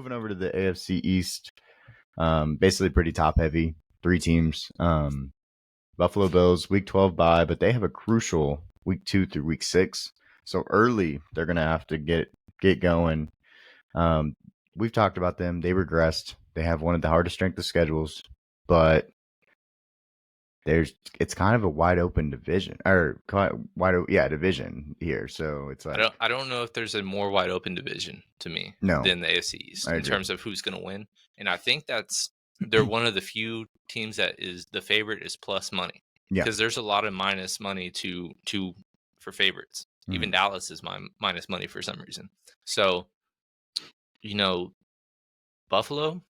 moving over to the AFC East, basically pretty top heavy. 3 teams. Buffalo Bills, week 12 bye, but they have a crucial week 2 through week 6. So early, they're going to have to get going. We've talked about them. They regressed. They have one of the hardest strength of schedules, but it's kind of a wide open division division here. So it's like I don't know if there's a more wide open division to me than the AFC East in terms of who's going to win. And I think they're one of the few teams that is the favorite is plus money. Yeah. Because there's a lot of minus money for favorites. Mm-hmm. Even Dallas is minus money for some reason. So, Buffalo,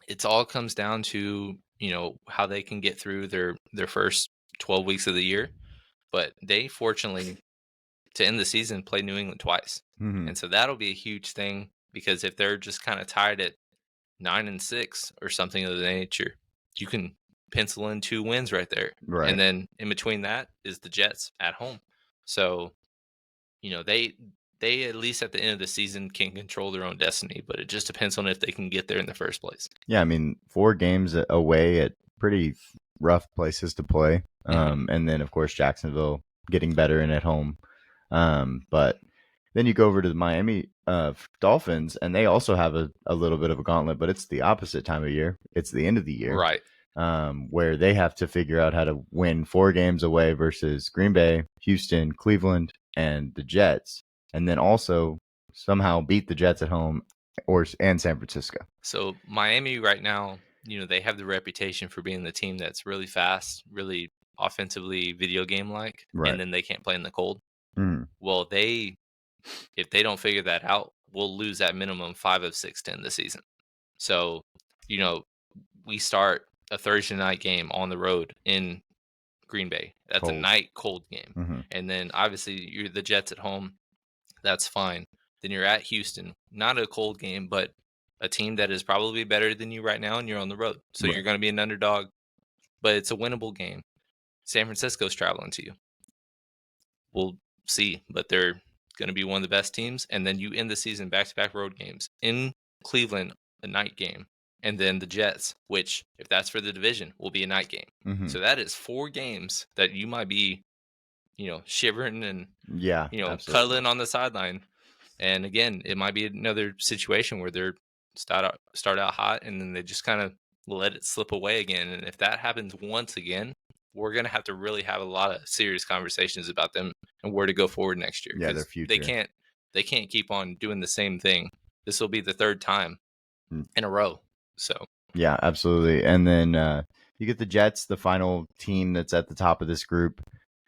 it all comes down to, how they can get through their first 12 weeks of the year. But they, fortunately, to end the season, play New England twice. Mm-hmm. And so that'll be a huge thing, because if they're just kind of tied at 9-6 or something of the nature, you can pencil in 2 wins right there. Right. And then in between that is the Jets at home. So, they at least at the end of the season can control their own destiny, but it just depends on if they can get there in the first place. Yeah, I mean, 4 games away at pretty rough places to play. And then, of course, Jacksonville getting better and at home. But then you go over to the Miami Dolphins, and they also have a little bit of a gauntlet, but it's the opposite time of year. It's the end of the year. Right. Where they have to figure out how to win 4 games away versus Green Bay, Houston, Cleveland, and the Jets. And then also somehow beat the Jets at home and San Francisco. So Miami right now, they have the reputation for being the team that's really fast, really offensively video game like, right. And then they can't play in the cold. Mm-hmm. Well, if they don't figure that out, we'll lose at minimum 5 of 6 to end the season. So, we start a Thursday night game on the road in Green Bay. That's cold. A night cold game. Mm-hmm. And then obviously you're the Jets at home. That's fine. Then you're at Houston, not a cold game, but a team that is probably better than you right now, and you're on the road. So right. You're going to be an underdog, but it's a winnable game. San Francisco's traveling to you. We'll see, but they're going to be one of the best teams. And then you end the season back-to-back road games in Cleveland, a night game, and then the Jets, which, if that's for the division, will be a night game. Mm-hmm. So that is 4 games that you might be, shivering and cuddling on the sideline. And again, it might be another situation where they're start out hot and then they just kind of let it slip away again. And if that happens once again, we're going to have to really have a lot of serious conversations about them and where to go forward next year. Yeah, their future. They can't keep on doing the same thing. This will be the 3rd time in a row. So yeah, absolutely. And then you get the Jets, the final team that's at the top of this group.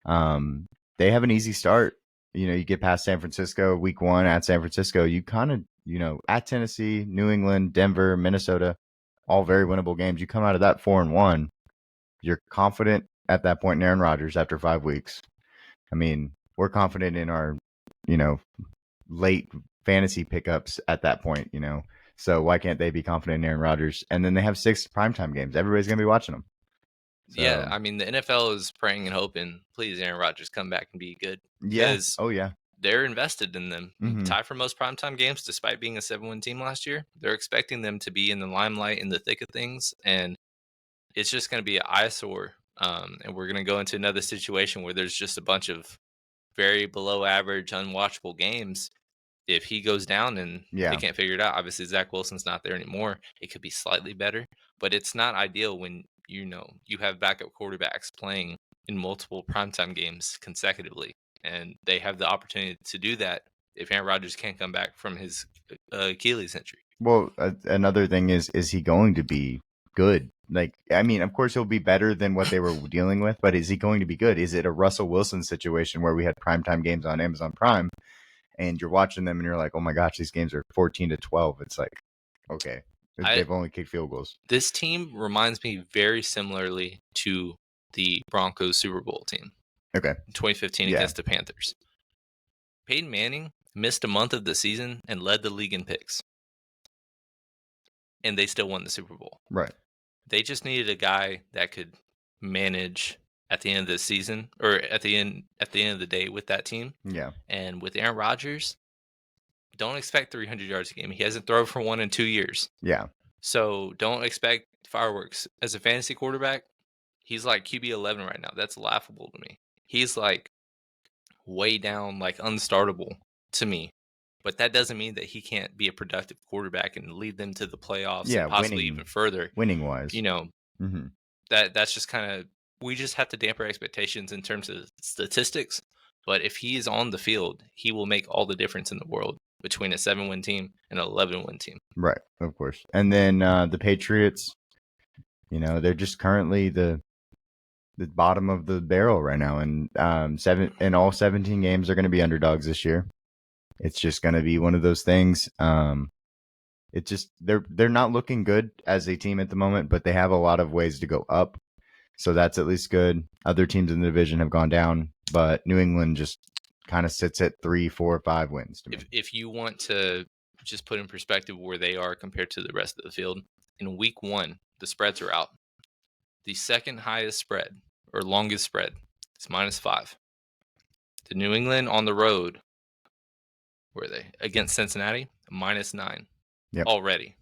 They have an easy start. You get past San Francisco, week 1 at San Francisco. You kind of, at Tennessee, New England, Denver, Minnesota, all very winnable games. You come out of that 4-1. You're confident at that point in Aaron Rodgers after 5 weeks. I mean, we're confident in our, late fantasy pickups at that point, So why can't they be confident in Aaron Rodgers? And then they have 6 primetime games. Everybody's going to be watching them. So, yeah, I mean, the NFL is praying and hoping, please, Aaron Rodgers, come back and be good. Yes. Oh, yeah. They're invested in them. Mm-hmm. Tie for most primetime games, despite being a 7-win team last year. They're expecting them to be in the limelight, in the thick of things. And it's just going to be an eyesore. And we're going to go into another situation where there's just a bunch of very below average, unwatchable games. If he goes down and they can't figure it out, obviously Zach Wilson's not there anymore. It could be slightly better, but it's not ideal when you have backup quarterbacks playing in multiple primetime games consecutively, and they have the opportunity to do that if Aaron Rodgers can't come back from his Achilles injury. Well, another thing is he going to be good? Like, I mean, of course he'll be better than what they were dealing with, but is he going to be good? Is it a Russell Wilson situation where we had primetime games on Amazon Prime and you're watching them and you're like, oh my gosh, these games are 14-12. It's like, okay. They've only kicked field goals. This team reminds me very similarly to the Broncos Super Bowl team. Okay. In 2015 against the Panthers. Peyton Manning missed a month of the season and led the league in picks. And they still won the Super Bowl. Right. They just needed a guy that could manage at the end of the season, or at the end of the day with that team. Yeah. And with Aaron Rodgers, don't expect 300 yards a game. He hasn't thrown for one in 2 years. Yeah. So don't expect fireworks. As a fantasy quarterback, he's like QB 11 right now. That's laughable to me. He's like way down, like unstartable to me. But that doesn't mean that he can't be a productive quarterback and lead them to the playoffs and possibly even further. Winning wise. Mm-hmm. That's just kind of, we just have to damper expectations in terms of statistics. But if he is on the field, he will make all the difference in the world between a 7-win team and an 11-win team. Right, of course. And then the Patriots, they're just currently the bottom of the barrel right now, and all 17 games are going to be underdogs this year. It's just going to be one of those things. It's just they're not looking good as a team at the moment, but they have a lot of ways to go up, so that's at least good. Other teams in the division have gone down, but New England just kind of sits at 3, 4, 5 wins to me. If you want to just put in perspective where they are compared to the rest of the field, in week 1, the spreads are out. The second highest spread or longest spread is -5. The New England on the road, where are they? Against Cincinnati, -9 already.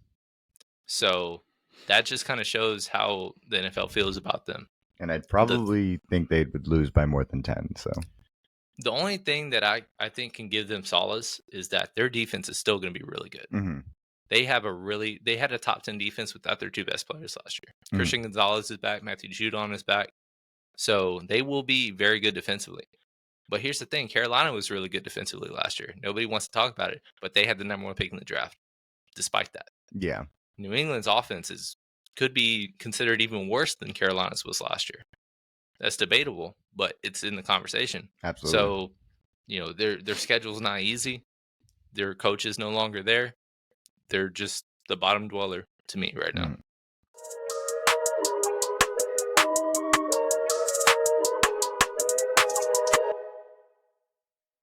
So that just kind of shows how the NFL feels about them. And I'd probably think they would lose by more than 10. So the only thing that I think can give them solace is that their defense is still going to be really good. Mm-hmm. They had a top 10 defense without their 2 best players last year. Mm-hmm. Christian Gonzalez is back. Matthew Judon is back. So they will be very good defensively. But here's the thing. Carolina was really good defensively last year. Nobody wants to talk about it, but they had the number 1 pick in the draft despite that. Yeah. New England's offense could be considered even worse than Carolina's was last year. That's debatable, but it's in the conversation. Absolutely. So, their schedule's not easy. Their coach is no longer there. They're just the bottom dweller to me right now.